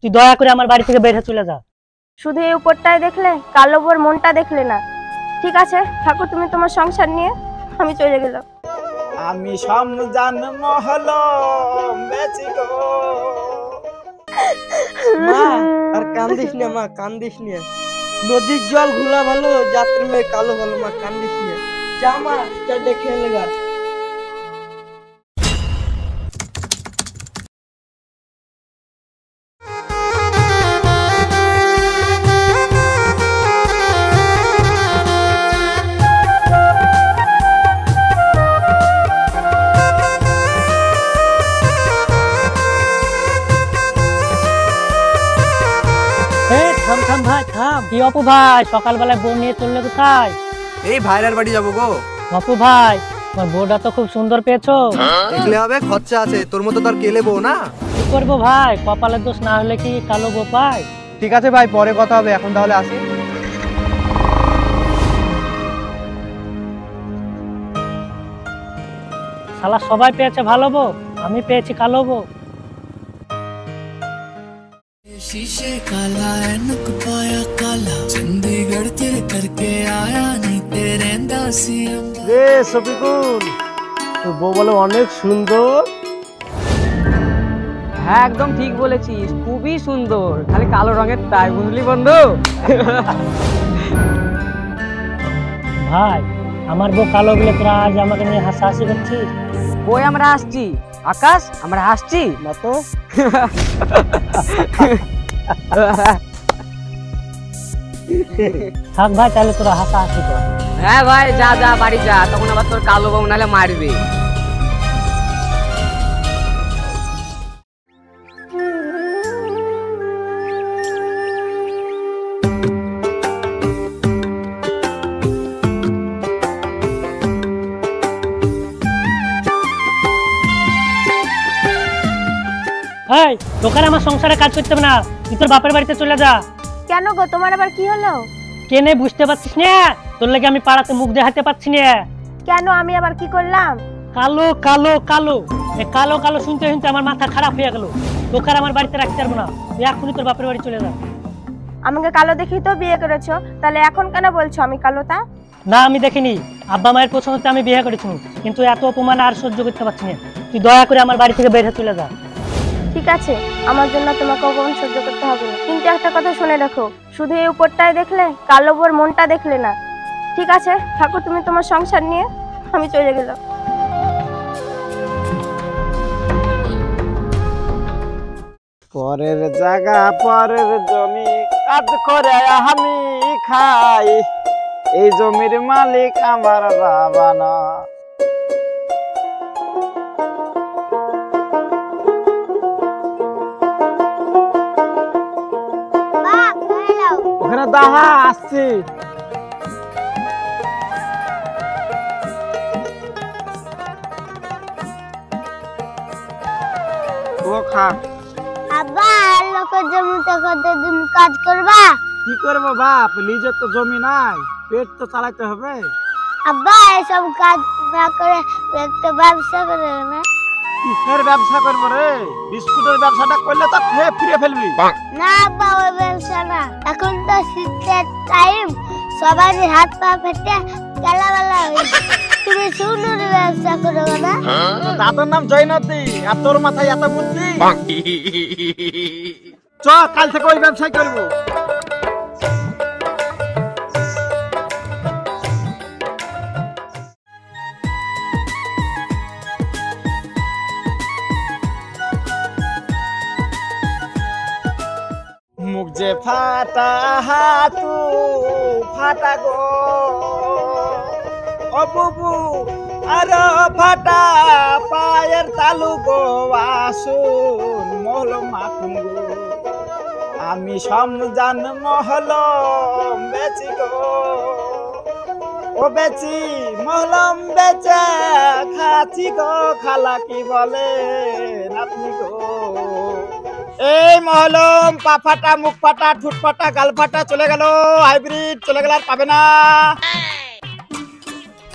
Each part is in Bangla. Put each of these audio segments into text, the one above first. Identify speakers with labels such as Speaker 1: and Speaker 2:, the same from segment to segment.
Speaker 1: তুই দয়া করে আমার বাড়ি থেকে বের হয়ে চলে যা।
Speaker 2: শুধু এই উপরটাই দেখলে, কালো বউর মনটা দেখলে না। ঠিক আছে থাকো তুমি তোমার সংসার নিয়ে, আমি চলে গেলাম।
Speaker 3: আমি সমজান মহলম বেচি গো।
Speaker 4: মা আর কান্দিস না মা, কান্দিস না। নদীর জল ঘোলা ভালো, যাত্রী মেয়ে কালো ভালো। মা কান্দিস না, যা মা যা দেখে এলেগা।
Speaker 1: থাম থাম ভাই থাম। কি অপু ভাই সকালবেলায় বউ নিয়ে চললে কোথায়?
Speaker 5: এই ভাইরার বাড়ি যাবো গো।
Speaker 1: অপু ভাই তোমার বউটা তো খুব সুন্দর পেয়েছো।
Speaker 5: দেখলে হবে, খরচা আছে, তোর মতো তো আর কেলে বউ না।
Speaker 1: কি করবো ভাই, কপালের দোষ না হলে কি কালো বউ পায়?
Speaker 5: ঠিক আছে ভাই, পরে কথা হবে, এখন তাহলে আসি।
Speaker 1: শালা সবাই পেয়েছে ভালো বউ, আমি পেয়েছি কালো বউ।
Speaker 6: शीशे काला ऐनक पाया काला, चंडीगढ़ तेरे करके आया नहीं तेरे दासी।
Speaker 3: রে শফিকুল, তোর বউ বলে অনেক সুন্দর।
Speaker 4: হ্যাঁ একদম ঠিক বলেছিস, খুবই সুন্দর, খালি কালো রঙের তাই, বুঝলি বন্ধু?
Speaker 1: ভাই আমার বউ কালো বলে তোরা আজ আমাকে নিয়ে হাসাহাসি করছিস?
Speaker 4: কই আমরা হাসছি আকাশ, আমরা হাসছি
Speaker 3: না তো।
Speaker 1: থাক ভাই তাহলে তোরা হাসাহাসি কর।
Speaker 4: হ্যাঁ ভাই যা যা বাড়ি যা, তখন আবার তোর কালো বউ নাহলে মারবে।
Speaker 1: এই তোকে আমার সংসারে কাজ করতে হবে না, তুই তোর বাপের বাড়িতে চলে যা।
Speaker 2: কেন গো, তোমার আবার কি হলো?
Speaker 1: কেনে বুঝতে পারছিস না? তোর লাগে আমি পাড়াতে মুখ দেখাতে পারছি না।
Speaker 2: কেন আমি আবার কি করলাম?
Speaker 1: কালো কালো কালো, এই কালো কালো শুনতে শুনতে আমার মাথা খারাপ হয়ে গেল। তোকে আর আমার বাড়িতে রাখতে পারবো না, তুই এখনই তোর বাপের বাড়ি চলে যা।
Speaker 2: আমাকে কালো দেখি তো বিয়ে করেছো, তাহলে এখন কেন বলছো আমি কালোটা?
Speaker 1: না আমি দেখিনি, আব্বা মায়ের পছন্দতে আমি বিয়ে করেছি, কিন্তু এত অপমান আর সহ্য করতে পারছি না। তুই দয়া করে আমার বাড়ি থেকে বের হয়ে চলে যা।
Speaker 2: ঠিক আছে, আমার জন্য তোমাকে অপমান সহ্য করতে হবে না, কিন্তু একটা কথা শুনে রাখো, শুধু এই উপরটাই দেখলে, কালো বউর মনটা দেখলে না। ঠিক আছে থাকো তুমি তোমার সংসার নিয়ে, আমি চলে গেলাম।
Speaker 3: পরের জায়গা পরের জমি, কাজ করে আমি খাই, এই জমির মালিক আমার বাবা না। ওখানে দাহা আসছি। ও খা।
Speaker 7: আব্বা লোকের জমিতে কতদিন কাজ করবা?
Speaker 3: কি করবো বাপ, নিজের তো জমি নাই, পেট তো চালাতে হবে।
Speaker 7: আব্বা এসব কাজ না করে একটা ব্যবসা করে না?
Speaker 3: কিসের ব্যবসা করবো রে? বিস্কুটের ব্যবসাটা করলে তো খেয়ে ফিরে ফেলবি।
Speaker 7: না আব্বা ওই ব্যবসা না, এখন তো শীতের টাইম, সবাই হাত পা ফেটে গেলাবেলা হয়েছে, তুমি সুন্দর ব্যবসা করো না?
Speaker 3: দাদার নাম জয়নদী, আর তোর মাথায় এত বুদ্ধি। চ কাল থেকে ওই ব্যবসায় করবো। মুখ যে ফাটা হাতু ফাটা গো, ও বুবু আর ফাটা পায়ের তালু গো, আসুন মহল মাখুন গো। আমি সমজান মহলম বেচি গো, ও বেচি মহলম বেচে খাচ্ছি গো, খালা কি বলে আপনি গো। এই মহলম পা ফাটা, মুখ ফাটা, ঠুট ফাটা, গাল ফাটা চলে গেল, হাইব্রিড চলে গেল, আর পাবে না।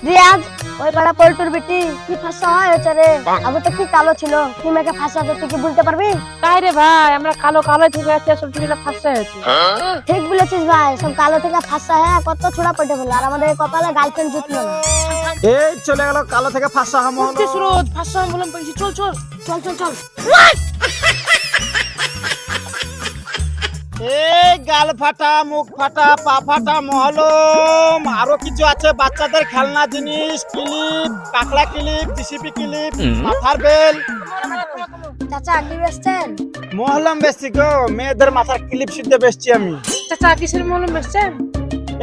Speaker 7: রিয়াজ ওই পাড়া পল্টুর বেটি কি ফাঁসা হয়েছে রে, আগে তো কি কালো ছিল, কি মেয়েকে ফাঁসা তুই কি বলতে পারবি?
Speaker 2: তাই রে ভাই, আমরা কালো কালো থেকে আছে, সব ছেলেটা ফাঁসা হয়েছে।
Speaker 7: ঠিক বলেছিস ভাই, সব কালো থেকে ফাঁসা হ্যাঁ কত ছোড়া পড়ে বলে, আর আমাদের কপালে গার্লফ্রেন্ড জুটলো না।
Speaker 3: এই চলে গেল কালো থেকে ফাঁসা হামো হলো।
Speaker 2: সুরজ ফাঁসা বললাম পেয়েছি, চল চল
Speaker 7: চল চল চল।
Speaker 3: এই গাল ফাটা, মুখ ফাটা, পা ফাটা মহলম, আরো কিছু আছে বাচ্চাদের খেলনা জিনিস, ক্লিপ, কাকড়া ক্লিপ, জিসিপি ক্লিপ, মাথার বেল।
Speaker 7: চাচা কি বেচছেন?
Speaker 3: মহলম বেশি গো, মেয়েদের মাথার ক্লিপ সিদ্ধে বেচছি আমি।
Speaker 2: চাচা কিসের মলম বেচছেন?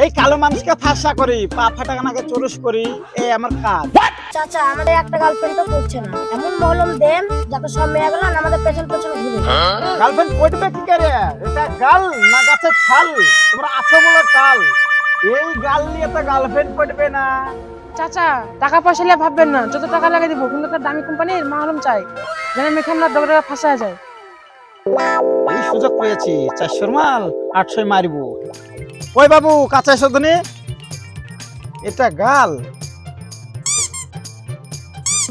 Speaker 3: এই কালো মানুষকে ফাঁসা করি, পা ফাটা কানাকে চুরুস করি, এই আমার কাজ।
Speaker 7: চাচা আমাদের একটা গার্লফ্রেন্ড তো করছে না, এমন মহলম দেন যাতে সব মেয়েগুলো আমাদের পেছন পেছন ঘুরে।
Speaker 3: গার্লফ্রেন্ড পড়বে কি করে? এটা গাল না গাছের ছাল? তোমরা আছো বলে তাল, এই গাল নিয়ে তো গার্লফ্রেন্ড পড়বে না।
Speaker 2: চাচা টাকা পয়সা নিয়ে ভাববেন না, যত টাকা লাগে দিব, কিন্তু একটা দামি কোম্পানির মলম চাই, যেন মেখে আমরা দগড়ে ফাঁসা যায়।
Speaker 3: এই সুযোগ পেয়েছি, 400 মাল 800 মারবো। ওই বাবু কাঁচা এসো ধনি, এটা গাল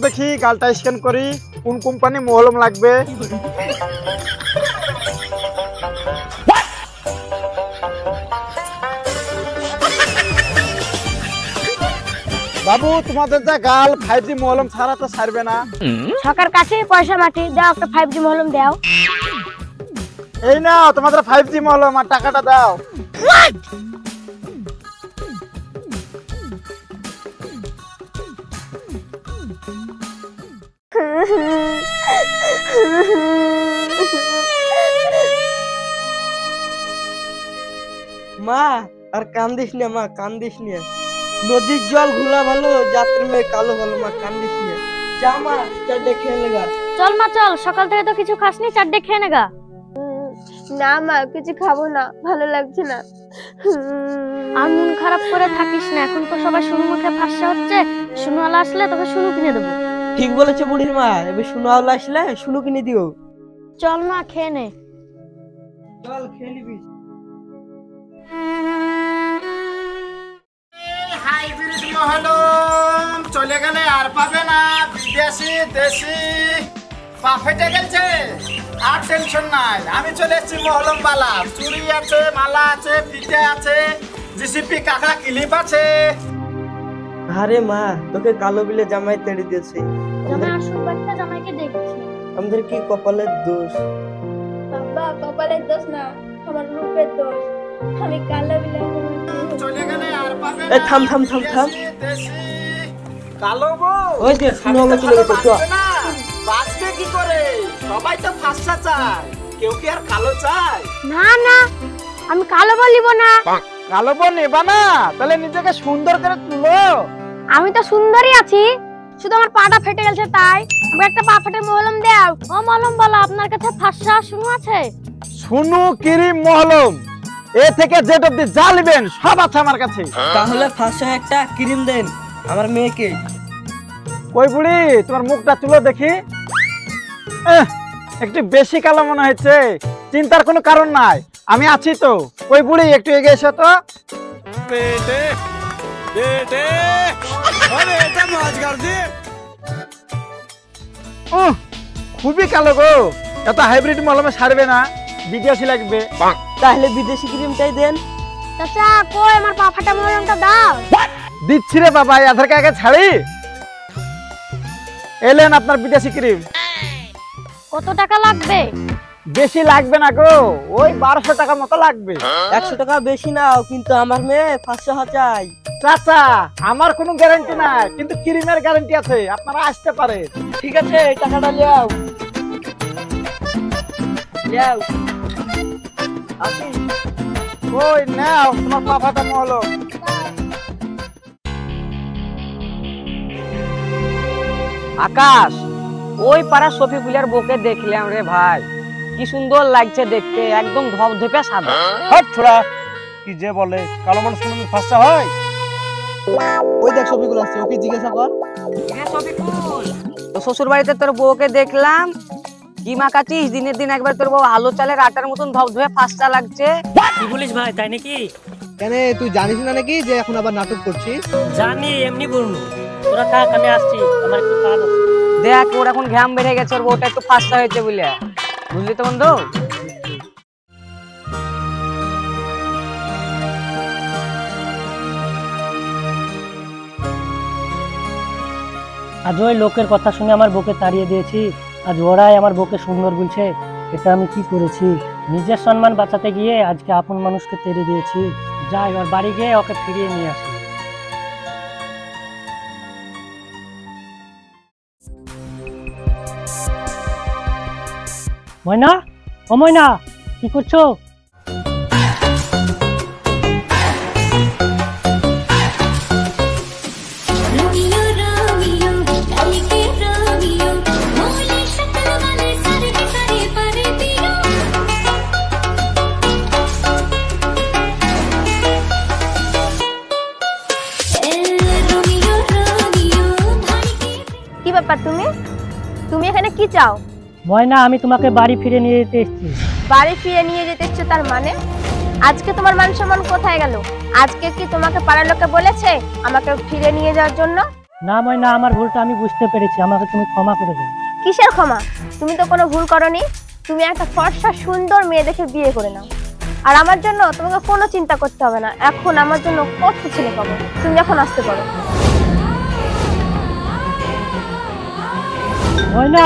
Speaker 3: দেখি, গালটা স্ক্যান করি, কোন কোম্পানি মহলম লাগবে। বাবু তোমাদের যা গাল 5G মহলম ছাড়া তো ছাড়বে না।
Speaker 7: সরকার কাছে পয়সা মাটি দাও, একটা 5G মহলম দাও।
Speaker 3: এই নাও তোমাদের 5G মহলম, আর টাকাটা দাও।
Speaker 4: মা আর কান্দিস না মা, কান্দিস না, নদীর জল ঘোলা ভালো, যাত্রী মেয়ে কালো ভালো, মা কান্দিস না। যা মা, চারটে খেয়ে লেগা।
Speaker 7: চল মা চল, সকাল থেকে তো কিছু খাসনি, চারটে খেয়ে নেগা।
Speaker 2: না মা কিছু খাবো না, ভালো লাগছে না।
Speaker 7: আর মন খারাপ করে থাকিস না, এখন তো সবাই শুনু মুখে ফাঁসা হচ্ছে, শুনুওয়ালা আসলে তোকে শুনু কিনে দেবো।
Speaker 4: ঠিক বলেছে বুড়ির মা, এবার শুনো আওলা আসলে শুনো কিনে দিও।
Speaker 7: চল মা খেয়ে নে।
Speaker 4: চল খেয়ে নিবি।
Speaker 3: হাইব্রিড মহলম চলে গেলে আর পাবে না, বিদেশি দেশি পা ফেটে গেছে, আর টেনশন নাই, আমি চলে এসেছি মহলম বালা, চুড়ি আছে, মালা আছে, ফিতে আছে, জিসিপি কাকড়া ক্লিপ আছে।
Speaker 4: আরে মা, তোকে কালো বিলে জামাই তেড়ে দিয়েছে,
Speaker 7: জামাই আসল বাড়িতে জামাইকে দেখছি।
Speaker 4: আমাদের কি কপালের দোষ।
Speaker 2: বাবা কপালের দোষ না, আমার রূপের দোষ, আমি কালো বিলে
Speaker 3: চলে গেলে আর পাবে
Speaker 4: এ থাম থাম থাম থাম,
Speaker 3: দেশি কালো বউ
Speaker 4: ওই যে শুনো আওলা চলে গেছে। চ
Speaker 3: বাঁচবে না, বাঁচবে কি করে? সবাই তো ফাঁসা চায়, কেউ কি আর কালো চায়?
Speaker 7: না না, আমি কালো বলিব না।
Speaker 3: কালো বউ নেবা না, তাহলে নিজেকে সুন্দর করে তুলো।
Speaker 7: আমি তো সুন্দরী আছি, শুধু আমার পাটা ফেটে গেছে তাই। আমি একটা পা ফেটে মহলম দাও। ও মহলম বলো, আপনার কাছে ফাঁসা শুনু আছে?
Speaker 3: শুনু ক্রিম মহলম, এ থেকে জেড অব্দি যা নেবেন সব আছে আমার কাছে।
Speaker 4: তাহলে 500 একটা ক্রিম দেন আমার মেয়েকে।
Speaker 3: ওই বুড়ি তোমার মুখটা তুলো দেখি, একটু বেশি কালো মনে হচ্ছে, চিন্তার কোনো কারণ নাই, আমি আছি তো। ওই বুড়ি একটু এগিয়ে এসো তো। খুবই কালো গো, এত হাইব্রিড মলমে সারবে না, বিদেশি লাগবে।
Speaker 4: তাহলে বিদেশি ক্রিমটাই দেন।
Speaker 7: চাচা কই আমার পা ফাটা মহলমটা দাও।
Speaker 3: দিচ্ছি রে বাবা, এদেরকে আগে ছাড়ি। এলেন আপনার বিদেশি ক্রিম।
Speaker 7: কত টাকা লাগবে?
Speaker 3: বেশি লাগবে না গো, ওই 1200 টাকা মতো লাগবে।
Speaker 4: 100 টাকা বেশি নাও, কিন্তু আমার মেয়ে 500 চাই।
Speaker 3: চাচা আমার কোনো গ্যারান্টি নাই, কিন্তু ক্রিমের গ্যারান্টি আছে, আপনারা আসতে পারে।
Speaker 4: ঠিক আছে, টাকাটা লিয়াও লিয়াও। আসি।
Speaker 3: ওই নাও তোমার পা ফাটানো হলো।
Speaker 8: আকাশ, ওই পাড়া শফিকুলের বউকে দেখলাম রে ভাই, কি সুন্দর লাগছে দেখতে, একদম ধপধপে সাদা।
Speaker 3: হট ছোড়া, কি যে বলে, কালো মানুষ কোনো ফাঁসা হয়? ওই দেখ ছবিগুলো আছে, ওকে জিজ্ঞাসা কর।
Speaker 8: হ্যাঁ শফিকুল, তো শ্বশুর বাড়িতে তোর বউকে দেখলাম, কি মাখাচ্ছিস? দিনের দিন একবার তোর বউ আলো চালের আটার মতন ধপধপে ফাঁসটা লাগছে।
Speaker 1: কি বলিস ভাই, তাই নাকি?
Speaker 5: কেন তুই জানিস না নাকি যে এখন আবার নাটক করছিস?
Speaker 1: জানি, এমনি বলুন। তোরা থাক, আমি আসছি, আমার একটু কাজ আছে।
Speaker 8: দেখ ওর এখন ঘাম বেড়ে গেছে, ওর বউটা একটু ফাস্টা হয়েছে বলে, বুঝলি তো বন্ধু?
Speaker 1: আজ ওই লোকের কথা শুনে আমার বউকে তাড়িয়ে দিয়েছি, আজ ওরাই আমার বউকে সুন্দর বলছে। এটা আমি কি করেছি? নিজের সম্মান বাঁচাতে গিয়ে আজকে আপন মানুষকে তেড়ে দিয়েছি। যাই, ওর বাড়ি গিয়ে ওকে ফিরিয়ে নিয়ে আসি। ময়না, ও ময়না, কি করছো?
Speaker 2: কি ব্যাপার, তুমি তুমি এখানে কি চাও?
Speaker 1: ময়না, আমি তোমাকে বাড়ি ফিরে নিয়ে যেতে এসেছি।
Speaker 2: বাড়ি ফিরে নিয়ে যেতে এসছো তার মানে? আজকে তোমার মান সম্মান কোথায় গেল? আজকে কি তোমাকে পাড়ার লোকে বলেছে আমাকে ফিরে নিয়ে যাওয়ার জন্য?
Speaker 1: না ময়না, আমার ভুলটা আমি বুঝতে পেরেছি, আমাকে তুমি ক্ষমা করে দাও।
Speaker 2: কিসের ক্ষমা? তুমি তো কোনো ভুল করনি। তুমি একটা ফর্সা সুন্দর মেয়ে দেখে বিয়ে করে নাও, আর আমার জন্য তোমাকে কোনো চিন্তা করতে হবে না। এখন আমার জন্য কত ছেলে পাবো, তুমি এখন আসতে পারো।
Speaker 1: ময়না,